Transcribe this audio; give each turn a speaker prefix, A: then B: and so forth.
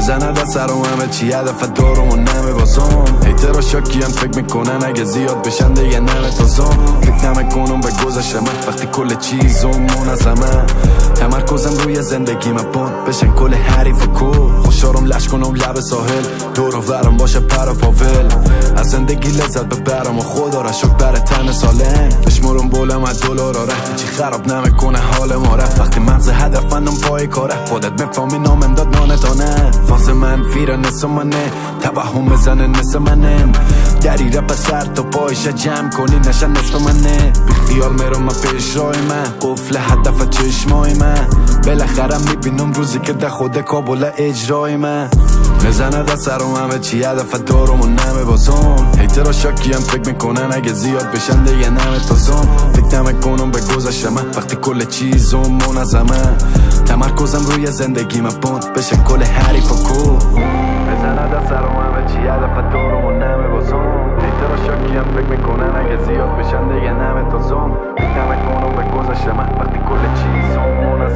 A: بزنه دست سرم همه چی هدف دارم و نمه بازم هیتر و شاکی هم فکر میکنن اگه زیاد بشن دیگه نمه تازم فکر نمیکنم به گذشته من وقتی کل چیزم منظمه تمرکزم روی زندگی من بند بشن کل حریف و کل خوشارم لش کنم لب ساحل دور و ورم باشه پر و پاول از زندگی لذت ببرم و خدا را شکر بر تن سالم بشمرم بولم از دلار آره چی خراب نمیکنه حال ما رفت وقتی مغز هدف فندم پای کاره خودت مفهمی نامم داد نانتانه فاز من فیره نسو منه توهم بزنه نسو منه دری رپ سر تا پایشه جمع کنی نشن نصف منه بی خیال میرم من پیش رای من قفل هدف چشمای من بالاخره میبینم روزی که ده خود کابل اجرای من میزنه دست سرم همه چی هدف دارم و نمه بازم هیتر و شاکی هم فکر میکنن اگه زیاد بشن دیگه نمه تازم فکر نمیکنم به گذشته من وقتی کل چیزم منظمه تمرکزم روی زندگی من بند بشه کل حریف و کل میزنه دست سرم همه چی هدف دارم و نمه بازم هیتر و شاکی هم فکر میکنن اگه زیاد بشن دیگه نمه تازم فکر نمیکنم به گذشته من وقتی کل چیزم منظمه